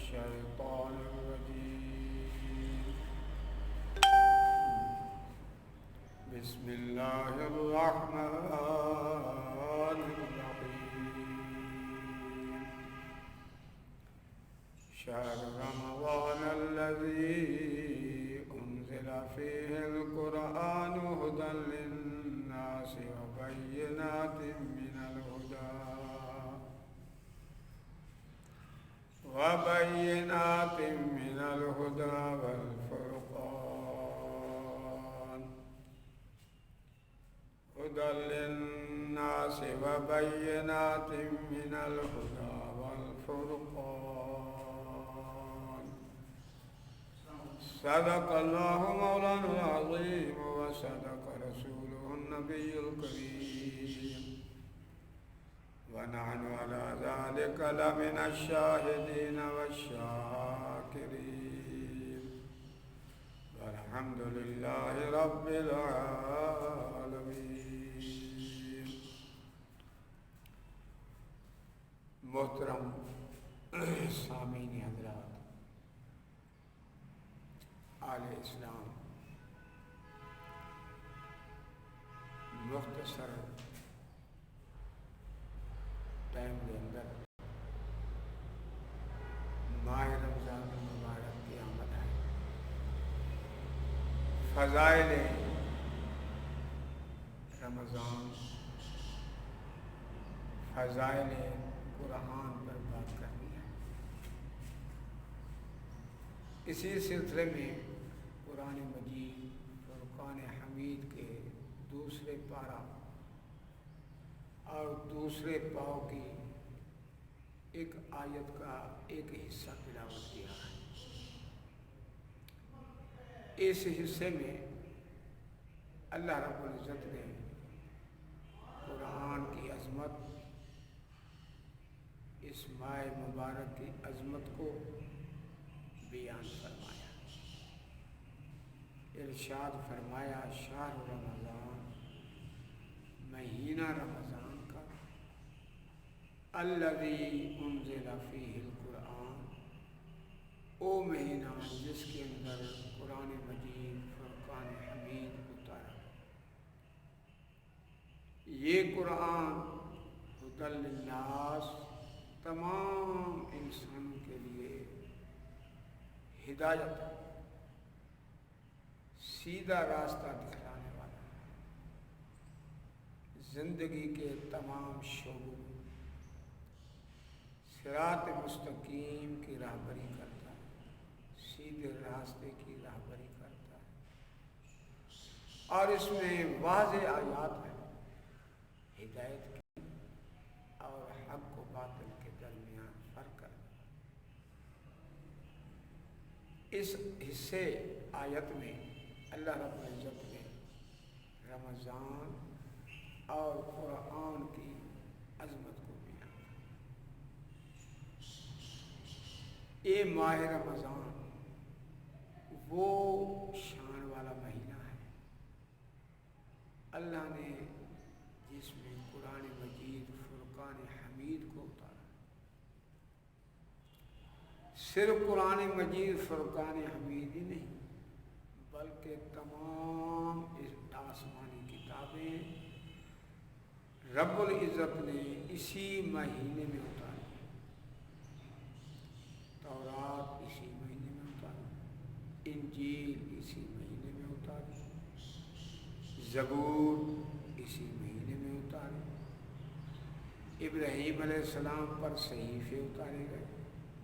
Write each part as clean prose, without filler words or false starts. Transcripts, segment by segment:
الشيطان الرجيم بسم الله الرحمن الرحيم شهر رمضان الذي أنزل فيه القرآن هدى للناس وبينات من الهدى والفرقان هدى للناس وبينات من الهدى والفرقان صدق الله مولانا العظيم وصدق رسوله النبي الكريم ونحن على ذلك لمن الشاهدين والشاكرين والحمد لله رب العالمين. محترم سامعین حضرات، آل اسلام مختصر ٹائم کے اندر ماہ رمضان المبارک کی آمد ہے. فضائل رمضان، فضائل قرآن پر بات کرنی ہے. اسی سلسلے میں قرآن مجید فرقان حمید کے دوسرے پارہ اور دوسرے پاؤ کی ایک آیت کا ایک حصہ تلاوت کیا ہے. اس حصے میں اللہ رب العزت نے قرآن کی عظمت، اس ماہ مبارک کی عظمت کو بیان فرمایا. ارشاد فرمایا شہر رمضان، مہینہ رمضان کا، الذی انزل فیہ القرآن، او مہینہ جس کے اندر قرآن مجید فرقان حمید اتارا. یہ قرآن ہدی للناس، تمام انسانوں کے لیے ہدایت، سیدھا راستہ دکھلانے والا، زندگی کے تمام شعبوں میں صراط مستقیم کی راہبری کرتا ہے، سیدھے راستے کی راہبری کرتا ہے. اور اس میں واضح آیات ہیں ہدایت کی اور حق و باطل کے درمیان فرق کرنا. اس حصے آیت میں اللہ رب العزت نے رمضان اور قرآن کی عظمت کو بیان کیا. یہ ماہ رمضان وہ شان والا مہینہ ہے اللہ نے جس میں قرآن مجید فرقان حمید کو اتارا. صرف قرآن مجید فرقان حمید ہی نہیں بلکہ تمام آسمانی کتابیں رب العزت نے اسی مہینے میں اتاری. تورات اسی مہینے میں اتاری، انجیل اسی مہینے میں اتاری، زبور اسی مہینے میں اتاری، ابراہیم علیہ السلام پر صحیفے اتارے گئے،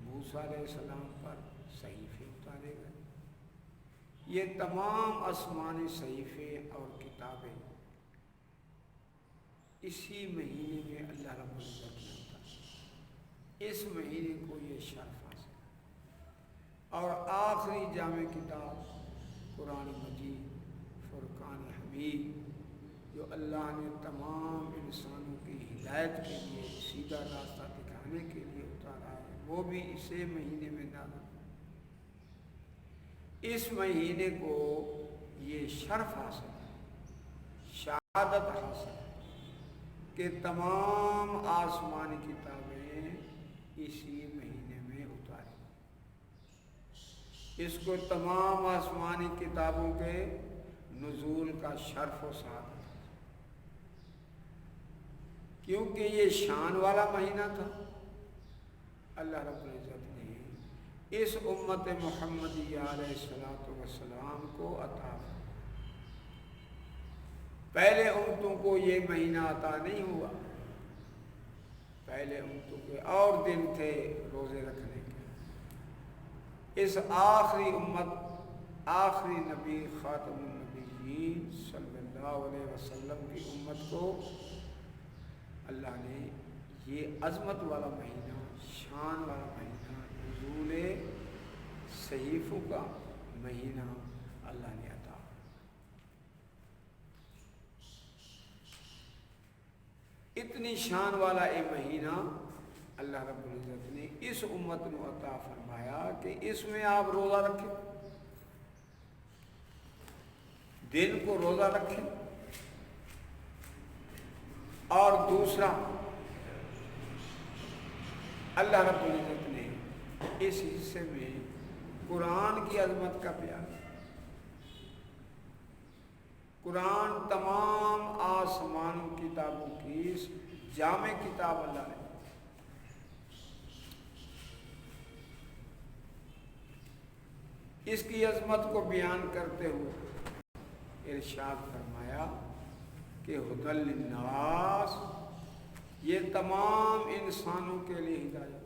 موسیٰ علیہ السلام پر صحیفے اتارے گئے. یہ تمام آسمانی صحیفے اور کتابیں اسی مہینے میں اللہ رب العزت نے اتاری. اس مہینے کو یہ شرف حاصل ہے. اور آخری جامع کتاب قرآن مجید فرقان حمید جو اللہ نے تمام انسانوں کی ہدایت کے لیے، سیدھا راستہ دکھانے کے لیے اتارا ہے، وہ بھی اسی مہینے میں نازل. اس مہینے کو یہ شرف حاصل ہے، شہادت حاصل ہے کہ تمام آسمانی کتابیں اسی مہینے میں اتاری. اس کو تمام آسمانی کتابوں کے نزول کا شرف و سعادت، کیونکہ یہ شان والا مہینہ تھا۔ اللہ رب العزت نے اس امت محمدیہ علیہ الصلوۃ والسلام کو عطا فرمایا۔ پہلے امتوں کو یہ مہینہ عطا نہیں ہوا، پہلے امتوں کے اور دن تھے روزے رکھنے کے۔ اس آخری امت، آخری نبی خاتم النبیین صلی اللہ علیہ وسلم کی امت کو اللہ نے یہ عظمت والا مہینہ، شان والا مہینہ، نزول صحیفوں کا مہینہ اللہ نے عطا۔ اتنی شان والا یہ مہینہ اللہ رب العزت نے اس امت کو عطا فرمایا کہ اس میں آپ روزہ رکھیں، دن کو روزہ رکھیں، اور دوسرا اللہ رب العزت نے اس حصے میں قرآن کی عظمت کا بیان۔ قرآن تمام آسمانوں کتابوں کی جامع کتاب اللہ نے، اس کی عظمت کو بیان کرتے ہوئے ارشاد فرمایا کہ ھدی للناس، یہ تمام انسانوں کے لیے ہدایت،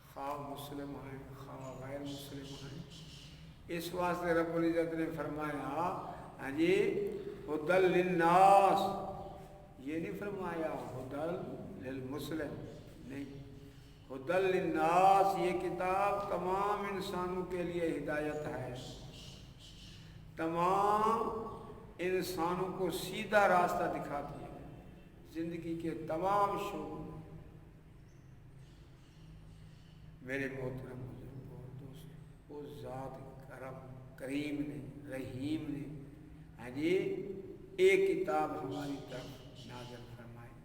خواہ مسلم ہیں خواہ غیر مسلم ہیں۔ اس واسطے رب العزت نے فرمایا ہاں جی ھدی للناس، یہ نہیں فرمایا ھدی للمسلم، نہیں، ھدی للناس، یہ کتاب تمام انسانوں کے لیے ہدایت ہے، تمام انسانوں کو سیدھا راستہ دکھاتی ہے زندگی کے تمام شعبوں میں۔ میرے محترم بزرگوں اور دوستوں، اس ذات کرم کریم نے، رحیم نے ہاں جی ایک کتاب ہماری طرف نازل فرمائی،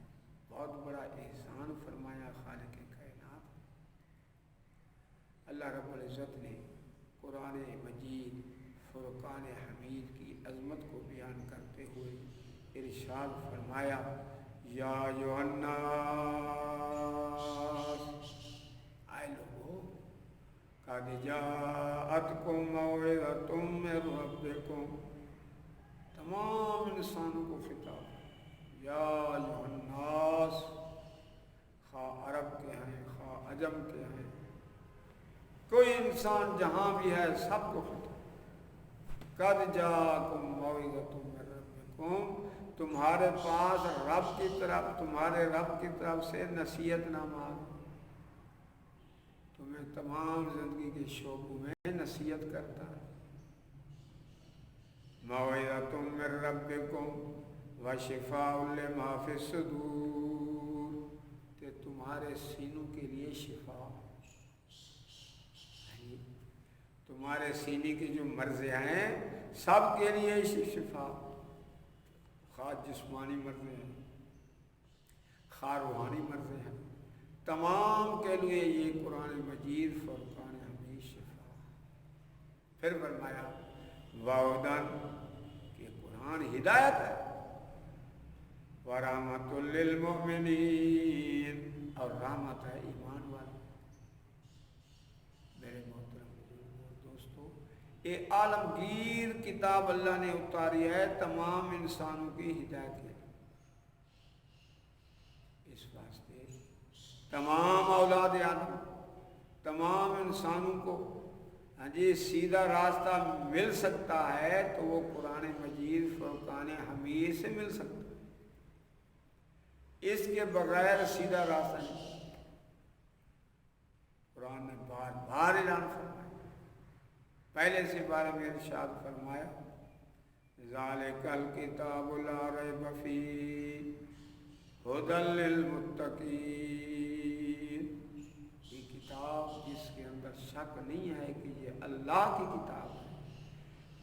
بہت بڑا احسان فرمایا خالق کائنات۔ اللہ رب العزت نے قرآن مجید فرقان حمید کی عظمت کو بیان کرتے ہوئے ارشاد فرمایا یا ایھا الناس، آئے لوگو، قد جاءتکم موعظۃ من ربکم، تمام انسانوں کو خطاب، یا ایھا الناس، خواہ عرب کے ہیں خواہ عجم کے ہیں، کوئی انسان جہاں بھی ہے سب کو خطاب، قد جاءکم موعظۃ من ربکم، تمہارے پاس رب کی طرف، تمہارے رب کی طرف سے نصیحت نامہ، تمہیں تمام زندگی کے شعبوں میں نصیحت کرتا ہے۔ موعظۃ من ربکم وشفاء لما فی الصدور، کہ تمہارے سینوں کے لیے شفا، تمہارے سینے کی جو مرضیں ہیں سب کے لیے شفا، خواہ جسمانی مرضیں ہیں خواہ روحانی مرضیں ہیں، تمام کے لیے یہ قرآن مجید فرقان حمید شفا۔ پھر فرمایا وَھُدًى، کہ قرآن ہدایت ہے، وَرَحْمَةٌ لِّلْمُؤْمِنِينَ، اور رحمت ہے ایمان والوں۔ میرے محترم بزرگوں اور دوستوں، یہ عالمگیر کتاب اللہ نے اتاری ہے تمام انسانوں کی ہدایت کے لیے، اس واسطے تمام اولاد آدم، تمام انسانوں کو ہاں جی سیدھا راستہ مل سکتا ہے تو وہ قرآن مجید فرقان حمید سے مل سکتا ہے، اس کے بغیر سیدھا راستہ نہیں۔ قرآن نے بار بار اعلان فرمایا، پہلے سے بارے میں ارشاد فرمایا ذالک الکتاب لا ریب فیہ ھدی للمتقین، یہ کتاب جس کے اندر شک نہیں ہے کہ یہ اللہ کی کتاب ہے،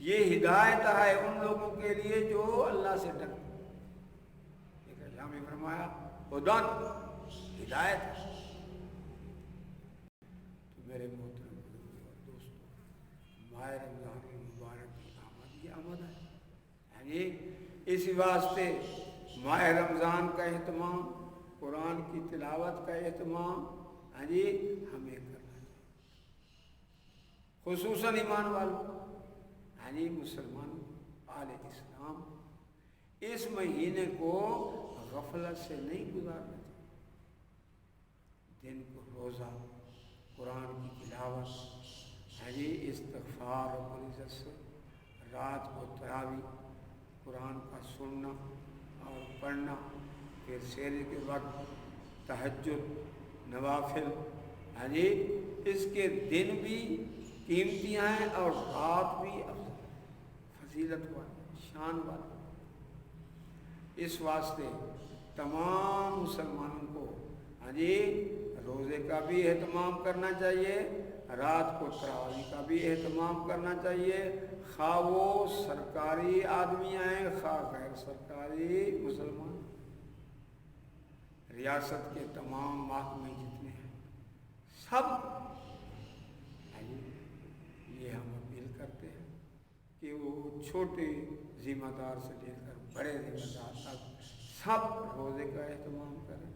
یہ ہدایت ہے ان لوگوں کے لیے جو اللہ سے ڈرتے ہیں۔ ایک اللہ میں فرمایا ھدن، ہدایت۔ تو میرے محترم ماہ رمضان المبارک کی آمد، یہ آمد ہے، یعنی اسی واسطے ماہ رمضان کا اہتمام، قرآن کی تلاوت کا اہتمام ہمیں کرنا چاہیے، خصوصاً ایمان والوں مسلمان آل اسلام اس مہینے کو غفلت سے نہیں گزارنا چاہیے، دن کو روزہ، قرآن کی تلاوت، استغفار رب العزت سے، رات کو تراویح قرآن کا سننا اور پڑھنا، پھر سحر کے وقت تہجد، نوافل، اس کے دن بھی قیمتی ہیں اور رات بھی فضیلت والے، شان والے، اس واسطے تمام مسلمانوں کو روزے کا بھی اہتمام کرنا چاہیے، رات کو تراویح کا بھی اہتمام کرنا چاہیے، خواہ وہ سرکاری آدمی ہیں خواہ غیر سرکاری مسلمان، ریاست کے تمام محکمے جتنے ہیں سب یہ ہم اپیل کرتے ہیں کہ وہ چھوٹے ذمہ دار سے لے کر بڑے ذمہ دار تک سب روزے کا اہتمام کریں،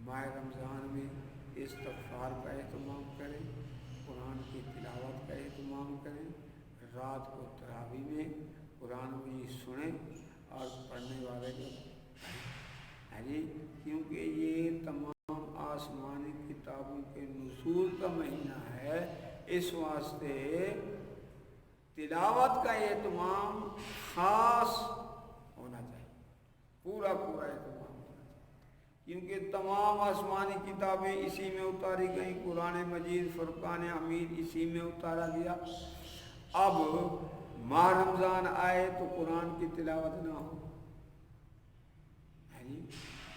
ماہ رمضان میں استغفار کا اہتمام کریں، قرآن کی تلاوت کا اہتمام کریں، رات کو تراویح میں قرآن بھی سنیں اور پڑھنے والے کو کیونکہ یہ تمام آسمانی کتابوں کے نزول کا مہینہ ہے، اس واسطے تلاوت کا اہتمام خاص ہونا چاہیے، پورا اہتمام ہونا چاہیے، کیونکہ تمام آسمانی کتابیں اسی میں اتاری گئیں، قرآن مجید، فرقان حمید اسی میں اتارا گیا، اب ماہ رمضان آئے تو قرآن کی تلاوت نہ ہو،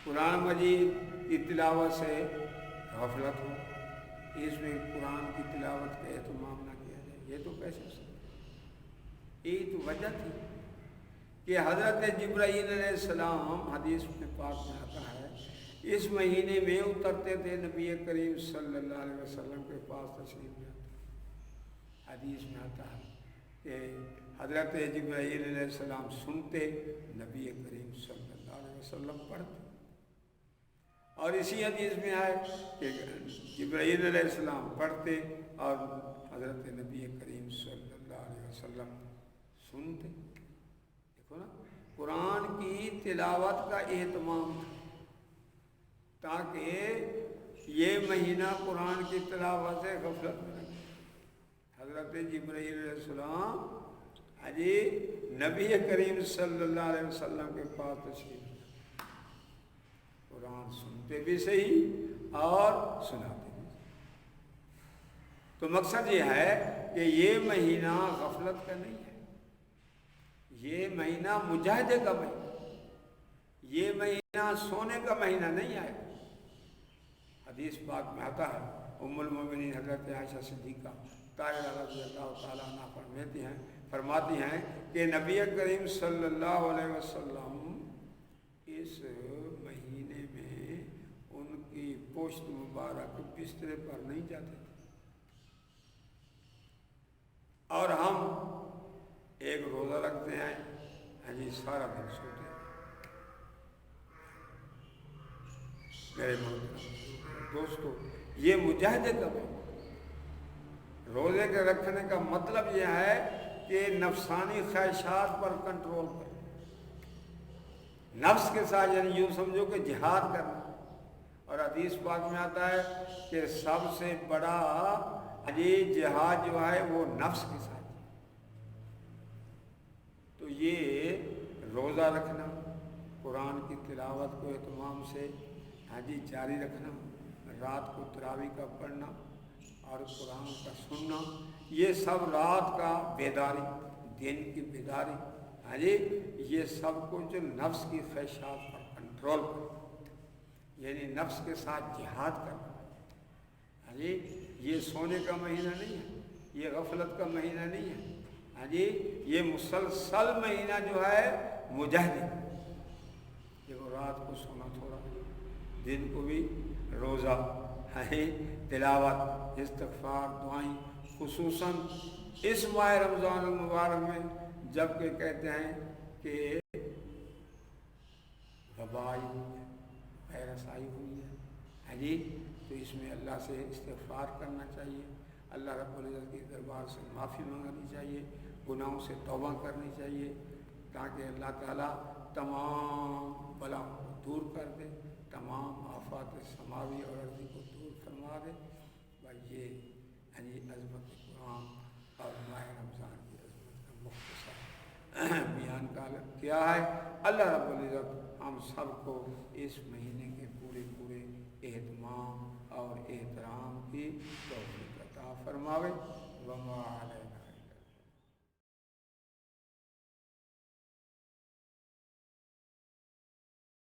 قرآن مجید کی تلاوت سے غفلت ہو، اس میں قرآن کی تلاوت کا اہتمام نہ کیا جائے، یہ تو کیسے ہو سکتا؟ یہی تو وجہ تھی کہ حضرت جبرائیل علیہ السلام حدیث میں پاک میں آتا ہے اس مہینے میں اترتے تھے، نبی کریم صلی اللہ علیہ وسلم کے پاس تشریف لے آتے، حدیث میں آتا ہے کہ حضرت جبرائیل علیہ السلام سنتے، نبی کریم صلی اللہ علیہ وسلم پڑھتے، اور اسی حدیث میں ہے کہ جبرائیل علیہ السلام پڑھتے اور حضرت نبی کریم صلی اللہ علیہ وسلم سنتے۔ دیکھو نا، قرآن کی تلاوت کا اہتمام تاکہ یہ مہینہ قرآن کی تلاوت سے غفلت میں نہیں۔ حضرت جبرائیل علیہ السلام نبی کریم صلی اللہ علیہ وسلم کے پاس تشریف، قرآن سنتے بھی صحیح اور سناتے بھی صحیح۔ تو مقصد یہ ہے کہ یہ مہینہ غفلت کا نہیں ہے، یہ مہینہ مجاہدے کا مہینہ، یہ مہینہ سونے کا مہینہ نہیں ہے۔ حدیث پاک میں آتا ہے، ام المومنین حضرت عائشہ صدیقہ طاہرہ رضی اللہ تعالیٰ عنہا فرماتی ہیں کہ نبی کریم صلی اللہ علیہ وسلم اس مہینے میں ان کی پشت مبارک بسترے پر نہیں جاتے تھے، اور ہم ایک روزہ رکھتے ہیں، سارا دن سوتے ہیں۔ میرے دوستو، یہ مجاہدے کا مہینہ، روزے کے رکھنے کا مطلب یہ ہے کہ نفسانی خواہشات پر کنٹرول کرنا، نفس کے ساتھ، یعنی یوں سمجھو کہ جہاد کرنا، اور حدیث پاک میں آتا ہے کہ سب سے بڑا جہاد جو ہے وہ نفس کے ساتھ۔ تو یہ روزہ رکھنا، قرآن کی تلاوت کو اہتمام سے جاری رکھنا، رات کو تراویح کا پڑھنا اور قرآن کا سننا، یہ سب رات کا بیداری، دن کی بیداری، یہ سب کچھ نفس کی خواہشات پر کنٹرول کرنا، یعنی نفس کے ساتھ جہاد کرنا۔ یہ سونے کا مہینہ نہیں ہے، یہ غفلت کا مہینہ نہیں ہے، یہ مسلسل مہینہ جو ہے مجاہدے، دیکھو رات کو سونا تھوڑا، دن کو بھی روزہ، تلاوت، استغفار، دعائیں، خصوصاً اس ماہ رمضان المبارک میں، جب کہ کہتے ہیں کہ وبا آئی ہوئی ہے، وائرس آئی ہوئی ہے، ہاں جی، تو اس میں اللہ سے استغفار کرنا چاہیے، اللہ رب العزت کے دربار سے معافی مانگنی چاہیے، گناہوں سے توبہ کرنی چاہیے، تاکہ اللہ تعالیٰ تمام بلاؤں کو دور کر دے، تمام آفات سماوی اور ارضی کو دور فرما دے۔ بھائی یہ عظمت قرآن اور ماہ رمضان کی عظمت کا مختصر بیان کیا ہے۔ اللہ رب العزت ہم سب کو اس مہینے کے پورے اہتمام اور احترام کی توفیق عطا فرماوے۔ وما علینا